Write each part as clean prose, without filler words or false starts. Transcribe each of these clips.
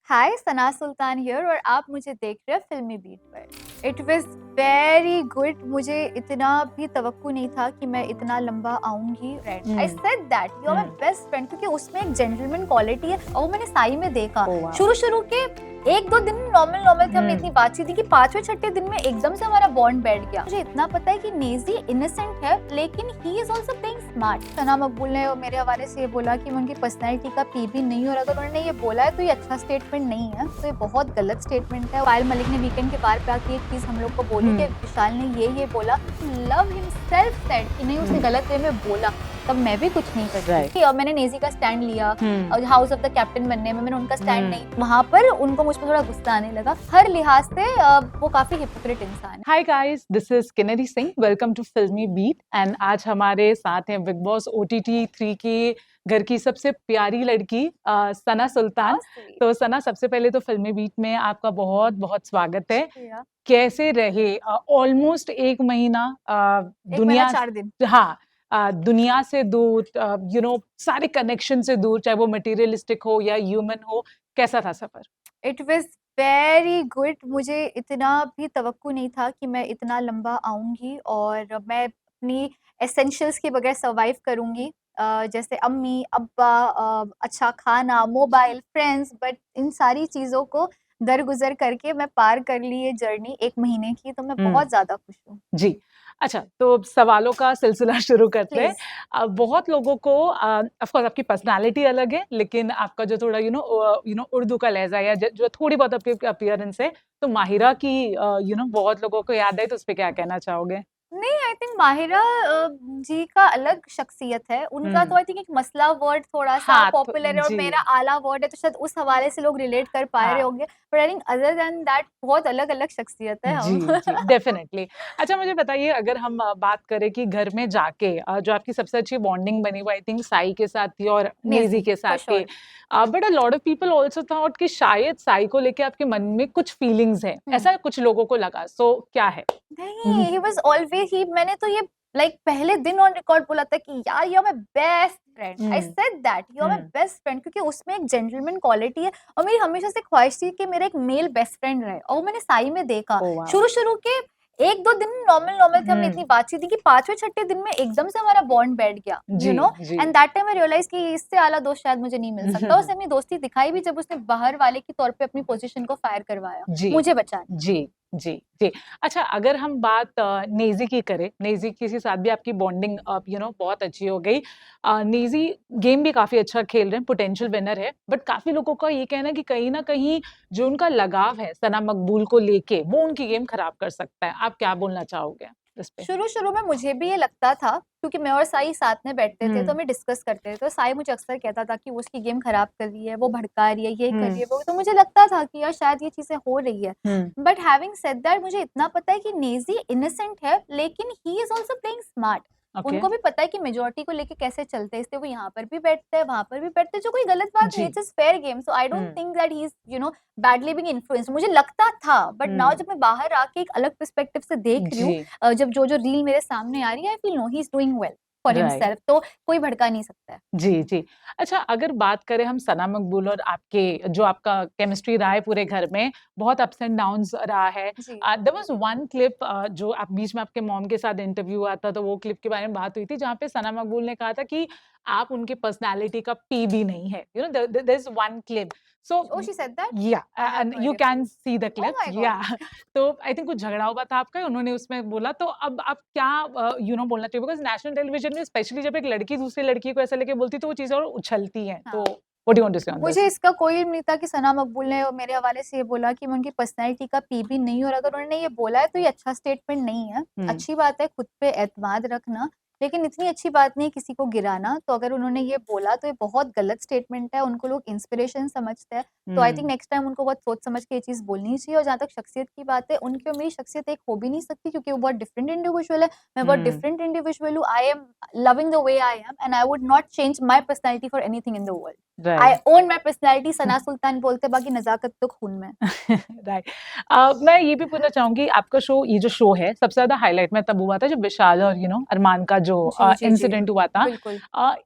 हाय सना सुल्तान here और आप मुझे देख रहे हैं फिल्मी बीट पर। It was very good. मुझे इतना भी तवक्कु नहीं था कि मैं इतना लंबा आऊंगी। I said that you are my best friend, क्योंकि उसमें एक जेंटलमैन क्वालिटी है और मैंने साई में देखा। Oh, wow. शुरू के एक दो दिन नॉर्मल थे, हमने इतनी बातचीत थी कि पांचवें छठे दिन में एकदम से हमारा बॉन्ड बैठ गया। मुझे इतना पता है कि नेजी इनोसेंट है लेकिन he is also playing smart. Sana Makbul ने मेरे हवाले से ये बोला कि मैं उनकी पर्सनैलिटी का पी भी नहीं, और अगर उन्होंने ये बोला है तो ये अच्छा स्टेटमेंट नहीं है, तो ये बहुत गलत स्टेटमेंट है। पायल मलिक ने वीकेंड के बार पे आके एक चीज हम लोग को बोली कि विशाल ने ये बोला, लव हिमसेल्फ सेड कि नहीं उसने गलत वे में बोला, तब मैं भी कुछ नहीं कर सकती। और मैंने नेजी का स्टैंड लिया और हाउस ऑफ द कैप्टन बनने में मैंने उनका स्टैंड नहीं, वहां पर उनको मुझ पर थोड़ा गुस्सा आने लगा। हर लिहाज से वो काफी हिपोक्रेट इंसान है। Hi guys, this is Kinnari Singh, welcome to Filmi Beat. And आज हमारे साथ हैं बिग बॉस OTT 3 की घर की सबसे प्यारी लड़की सना सुल्तान। तो सना, सबसे पहले तो फिल्मी बीट में आपका बहुत बहुत स्वागत है। कैसे रहे ऑलमोस्ट एक महीना दुनिया 4 दिन? हाँ, दुनिया से दूर, सारे कनेक्शन से दूर, चाहे वो मटेरियलिस्टिक हो या ह्यूमन हो, कैसा था सफर? It was very good. मुझे इतना भी तवक्कु नहीं था कि मैं इतना लंबा आऊंगी और मैं अपनी एसेंशियल्स के बगैर सर्वाइव करूंगी, जैसे अम्मी अब्बा, अच्छा खाना, मोबाइल, फ्रेंड्स, बट इन सारी चीज़ों को दरगुजर करके मैं पार कर ली ये जर्नी 1 महीने की, तो मैं बहुत ज़्यादा खुश हूँ। जी। अच्छा, तो सवालों का सिलसिला शुरू करते हैं। बहुत लोगों को ऑफ कोर्स आपकी पर्सनैलिटी अलग है, लेकिन आपका जो थोड़ा उर्दू का लहज़ा या जो थोड़ी बहुत आपकी अपीयरेंस है, तो माहिरा की बहुत लोगों को याद है, तो उस पे क्या कहना चाहोगे? नहीं, आई थिंक माहिरा जी का अलग शख्सियत है। उनका तो आई थिंक एक मसला वर्ड थोड़ा-सा हाँ, तो पॉपुलर है और जी। मेरा आला वर्ड है, तो शायद उस हवाले से लोग रिलेट कर पा रहे होंगे। But I think other than that बहुत अलग-अलग शख्सियत है जी, हम। जी, डेफिनेटली। अच्छा, मुझे बताइए, अगर हम बात करें कि घर में जाके जो आपकी सबसे अच्छी बॉन्डिंग बनी वो आई थिंक साई के साथ थी और नेजी के फॉर साथ थी। Sure. But a lot of people also thought कि शायद साई को लेके आपके मन में कुछ फीलिंग्स हैं। ऐसा कुछ लोगों को लगा। सो क्या है? नहीं, ही वाज़ ऑलवेज़ ही, मैंने तो ये पहले दिन ऑन रिकॉर्ड बोला था कि यार you are my best friend. I said that you are my best friend, क्योंकि उसमें एक जेंटलमैन क्वालिटी है और मेरी हमेशा से ख्वाहिश थी कि मेरा एक मेल बेस्ट फ्रेंड रहे, और मैंने साई में देखा। Oh wow! शुरू के एक दो दिन नॉर्मल थे, हमने इतनी बातचीत थी कि पांचवें छठे दिन में एकदम से हमारा बॉन्ड बैठ गया, जी, जी। And that time I realise कि इससे आला दोस्त शायद मुझे नहीं मिल सकता। उसने अपनी दोस्ती दिखाई भी जब उसने बाहर वाले के तौर पे अपनी पोजीशन को फायर करवाया जी, मुझे बचाने। जी, जी, जी। अच्छा, अगर हम बात नेज़ी की करें, नेज़ी के साथ भी आपकी बॉन्डिंग बहुत अच्छी हो गई। नेज़ी गेम भी काफ़ी अच्छा खेल रहे हैं, पोटेंशियल विनर है, बट काफ़ी लोगों का ये कहना है कि कहीं न कहीं जो उनका लगाव है सना मकबूल को लेके, वो उनकी गेम खराब कर सकता है। आप क्या बोलना चाहोगे इस पे? शुरू में मुझे भी ये लगता था, क्योंकि मैं और साई साथ में बैठते थे तो हमें डिस्कस करते थे, तो साई मुझे अक्सर कहता था कि वो उसकी गेम खराब कर रही है, वो भड़का रही है, ये कर रही है, वो, तो मुझे लगता था कि यार शायद ये चीजें हो रही है। बट हैविंग सेड दैट, मुझे इतना पता है कि नेजी इनोसेंट है लेकिन he is also playing smart. Okay. उनको भी पता है कि मेजोरिटी को लेके कैसे चलते हैं, इसलिए वो यहाँ पर भी बैठते हैं, वहां पर भी बैठते हैं, जो कोई गलत बात नहीं है, it's fair game. So I don't think that he is badly being influenced. मुझे लगता था, बट नाउ जब मैं बाहर आके एक अलग पर्सपेक्टिव से देख रही हूँ, जब जो रील मेरे सामने आ रही है, I feel no he is doing well for himself, तो कोई भड़का नहीं सकता है। जी, जी। अच्छा, अगर बात करें हम सना मकबूल और आपके, जो आपका केमिस्ट्री रहा है पूरे घर में, बहुत अप्स एंड डाउन्स रहा है। देयर वाज़ वन क्लिप जो आप बीच में आपके मॉम के साथ इंटरव्यू हुआ था, तो वो क्लिप के बारे में बात हुई थी, जहाँ पे सना मकबूल ने कहा था कि आप उनकी पर्सनैलिटी का पी भी नहीं है। There is one clip. So Oh, she said that? या I have and no you idea. Can see the Oh clip. my या God. तो आई थिंक कुछ झगड़ा हुआ था आपका, उन्होंने उसमें बोला, तो अब आप क्या बोलना चाहिए? बिकॉज़ नेशनल टेलीविजन में स्पेशली जब एक लड़की दूसरी लड़की को ऐसा लेके बोलती है, तो वो चीज़ें और उछलती हैं। तो हाँ। What do you want to say on this? मुझे इसका कोई नहीं था कि सना मकबूल ने मेरे हवाले से ये बोला कि मैं उनकी पर्सनैलिटी का पी भी नहीं, और अगर उन्होंने ये बोला है तो ये अच्छा स्टेटमेंट नहीं है। अच्छी बात है खुद पे एतमाद रखना, लेकिन इतनी अच्छी बात नहीं किसी को गिराना। तो अगर उन्होंने ये बोला तो ये बहुत गलत स्टेटमेंट है, उनको लोग इंस्पिरेशन समझते हैं। तो आई थिंक नेक्स्ट टाइम उनको बहुत सोच समझ के ये चीज़ बोलनी चाहिए। और जहाँ तक शख्सियत की बात है, उनकी और मेरी शख्सियत एक हो भी नहीं सकती, क्योंकि वो बहुत डिफरेंट इंडिविजुअल है, मैं बहुत डिफरेंट इंडिविजुअल हूँ। I am loving the way I am and I would not change my personality for anything in the world. I right. Own my personality, Sana Sultan बोलते, बाकी नज़ाकत तो खून में। राइट। मैं ये भी पूछना चाहूँगी, आपका शो, ये जो शो है, सबसे ज़्यादा हाइलाइट में तब हुआ था जब विशाल और अरमान का जो जी, जी, जी। इंसिडेंट हुआ था। बिल्कुल।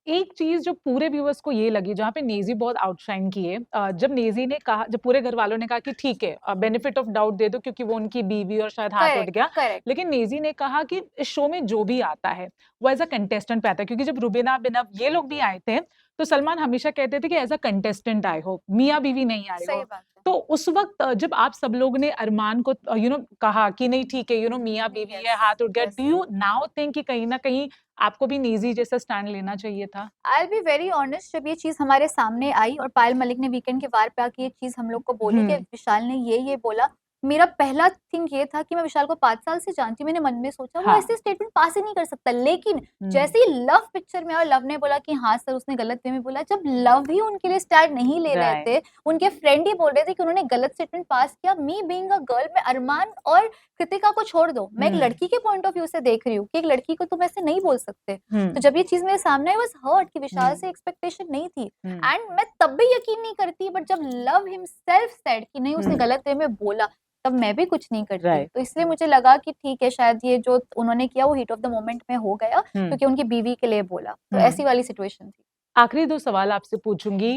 एक चीज़ जो पूरे व्यूअर्स को ये लगी, जहाँ पे नेज़ी बहुत आउटशाइन किए, जब नेज़ी ने कहा, जब पूरे घरवालों ने कहा कि ठीक है, बेनिफिट ऑफ डाउट दे दो क्योंकि वो उनकी बीवी और शायद हाथ उठ करेक्ट, गया। करेक्ट। लेकिन नेज़ी ने कहा कि इस शो में जो भी आता है, वो एज़ अ कंटेस्टेंट पे आता है, क्योंकि जब रुबीना, अभिनव ये लोग भी आए थे, तो सलमान हमेशा कहते थे कि एज़ अ कंटेस्टेंट आए हो, मियाँ-बीवी नहीं आए सही हो। बात है। तो उस वक़्त जब आप सब लोग ने अरमान को कहा कि नहीं ठीक है, मियाँ-बीवी है, यस, हाथ उठ गया, yes. Do you now think कि कहीं न कहीं आपको भी नेज़ी जैसा स्टैंड लेना चाहिए था? I will be very honest, जब ये चीज़ हमारे सामने आई और पायल मलिक ने वीकेंड के वार पे आके ये चीज़ हम लोग को बोली कि हुँ, विशाल ने ये बोला, मेरा पहला थिंक ये था कि मैं विशाल को 5 साल से जानती हूँ, मैंने मन में सोचा वो हाँ, ऐसे स्टेटमेंट पास ही नहीं कर सकता। लेकिन हुँ, जैसे ही लव पिक्चर में आया और लव ने बोला कि हाँ सर उसने गलत वे में बोला, जब लव ही उनके लिए स्टैंड नहीं ले रहे राइट, थे, उनके फ्रेंड ही बोल रहे थे कि उन्होंने गलत स्टेटमेंट पास किया, मी बीइंग अ गर्ल, मैं अरमान और कृतिका को छोड़ दो, मैं एक हुँ, लड़की के पॉइंट ऑफ व्यू से देख रही हूँ कि एक लड़की को तुम ऐसे नहीं बोल सकते। हुँ, तो जब ये चीज़ मेरे सामने आई, वाज़ हर्ट कि विशाल हुँ, से एक्सपेक्टेशन नहीं थी हुँ, एंड मैं तब भी यकीन नहीं करती, बट जब लव हिमसेल्फ सेड कि नहीं उसने हुँ, गलत वे में बोला, तब मैं भी कुछ नहीं करती। राइट, तो इसलिए मुझे लगा कि ठीक है, शायद ये जो उन्होंने किया वो हीट ऑफ द मोमेंट में हो गया हुँ, क्योंकि उनकी बीवी के लिए बोला। तो हुँ। ऐसी वाली सिचुएशन थी। आखिरी 2 सवाल आपसे पूछूँगी।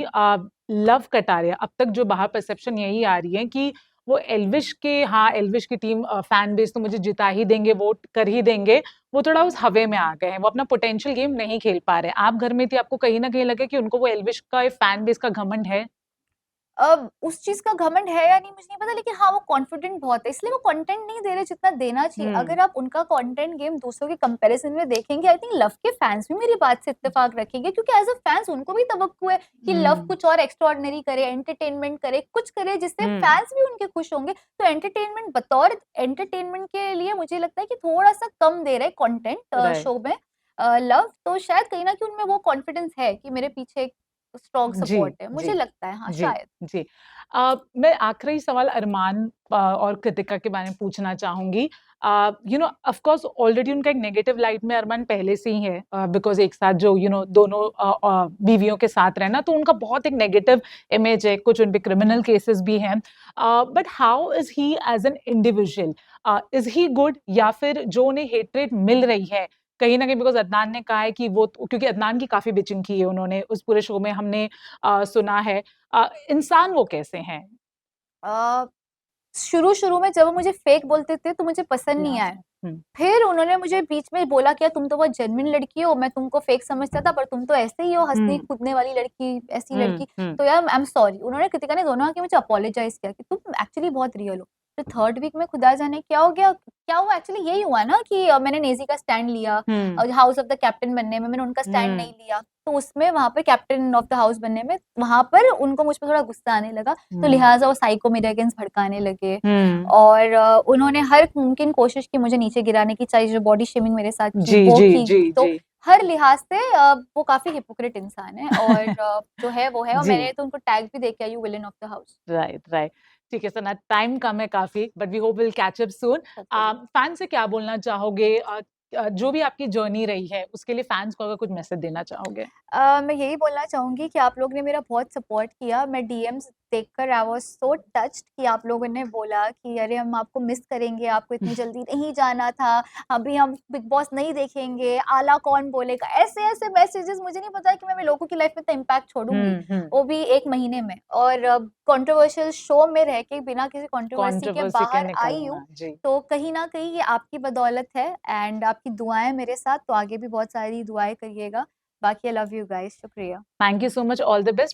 लव कटारिया, अब तक जो बाहर परसेप्शन यही आ रही है कि वो एल्विश के, हाँ, एल्विश की टीम फैन बेस तो मुझे जिता ही देंगे, वोट कर ही देंगे, वो थोड़ा उस हवे में आ गए हैं, वो अपना पोटेंशियल गेम नहीं खेल पा रहे हैं। आप घर में थी, आपको कहीं न कहीं लगे कि उनको वो एल्विश का एक फैन बेस का घमंड है? उस चीज़ का घमंड है या नहीं मुझे नहीं पता, लेकिन हाँ, वो कॉन्फिडेंट बहुत है, इसलिए वो कंटेंट नहीं दे रहे जितना देना चाहिए। हुँ, अगर आप उनका कंटेंट गेम दूसरों के कंपैरिज़न में देखेंगे, आई थिंक लव के फैन्स भी मेरी बात से इत्तेफ़ाक रखेंगे क्योंकि एज़ अ फैन्स उनको भी तवक्कुह है कि लव हुँ, कुछ और एक्स्ट्राऑर्डिनरी करे, एंटरटेनमेंट करे, कुछ करे जिससे हुँ, फैन्स भी उनके खुश होंगे। तो एंटरटेनमेंट बतौर एंटरटेनमेंट के लिए मुझे लगता है कि थोड़ा-सा कम दे रहे कंटेंट राइट। शो में लव, तो शायद कहीं न कहीं उनमें वो कॉन्फिडेंस है कि मेरे पीछे एक स्ट्रॉन्ग जी, सपोर्ट है। जी, मुझे लगता है हाँ, जी, शायद। जी। मैं आखिरी सवाल अरमान और कृतिका के बारे में पूछना चाहूँगी। ऑफ़ कोर्स ऑलरेडी उनका एक नेगेटिव लाइट में अरमान पहले से ही है, बिकॉज़ एक साथ जो दोनों बीवियों के साथ रहना, तो उनका बहुत एक नेगेटिव इमेज है, कुछ उन पे क्रिमिनल केसेस भी हैं। But how is he as an individual? Is he good, या फिर जो उन्हें हेट्रेड मिल रही है, कहीं न कहीं बिकॉज़ अदनान ने कहा है कि वो, क्योंकि अदनान की काफ़ी बिचिंग की है उन्होंने उस पूरे शो में, हमने सुना है। इंसान वो कैसे हैं? अ, शुरू-शुरू में जब वो मुझे फेक बोलते थे तो मुझे पसंद नहीं यहाँ आया। से। हुँ, फिर उन्होंने मुझे बीच में बोला कि तुम तो बहुत जेन्युइन लड़की हो, मैं तुमको फेक समझता था पर तुम तो ऐसे ही हो हुँ, हँसने-कूदने वाली लड़की, ऐसी हुँ, लड़की। हुँ, तो यार आई एम सॉरी। उन्होंने कृतिका ने दोनों आके मुझे अपोलोजाइज़ किया कि तुम एक्चुअली बहुत रियल हो। फिर थर्ड वीक में खुदा जाने क्या हो गया, क्या हुआ एक्चुअली यही हुआ ना कि मैंने नेज़ी का स्टैंड लिया हुँ, हाउस ऑफ द कैप्टन बनने में, मैंने उनका स्टैंड नहीं हुँ, लिया। तो उसमें वहाँ पे कैप्टन ऑफ द हाउस बनने में, वहाँ पर उनको मुझ पे थोड़ा गुस्सा आने लगा, तो हुँ, लिहाज़ा वो साइको मेरे अगेंस्ट भड़काने लगे। हुँ। और उन्होंने हर मुमकिन कोशिश की मुझे नीचे गिराने की, चाहे जो बॉडी शेमिंग मेरे साथ की जी, वो जी, की। जी, तो जी, हर लिहाज़ से वो काफ़ी हिपोक्रेट इंसान है और जो है वो है, और जी, मैंने तो उनको टैग भी दे के आई हूँ villain of the house. Right, right. ठीक है सना, टाइम कम है काफ़ी, but we hope will catch up soon. Hopefully. Fan से क्या बोलना चाहोगे? जो भी आपकी जर्नी रही है, उसके लिए फैन्स को अगर कुछ मैसेज देना चाहोगे? मैं यही बोलना चाहूँगी कि आप लोग ने मेरा बहुत सपोर्ट किया। मैं डीएम्स देखकर आई वाज़ सो टच्ड कि आप लोगों ने बोला कि अरे हम आपको मिस करेंगे, आपको इतनी जल्दी नहीं जाना था, अभी हम बिग बॉस नहीं देखेंगे, आला कौन बोलेगा? ऐसे-ऐसे मैसेजेस, मुझे नहीं पता कि मैं लोगों की लाइफ़ में इतना इम्पैक्ट छोड़ूँगी, हुँ, हुँ। वो भी 1 महीने में। और कंट्रोवर्शियल शो में रह के बिना किसी कंट्रोवर्सी के कंट्रोवर्सी के बाहर आई हूँ, निकलना, जी। तो कहीं न कहीं ये आपकी बदौलत है एंड आपकी दुआएँ मेरे साथ, तो आगे भी बहुत सारी दुआएँ करिएगा। बाकी आई लव यू गाइस, शुक्रिया। Thank you so much, all the best.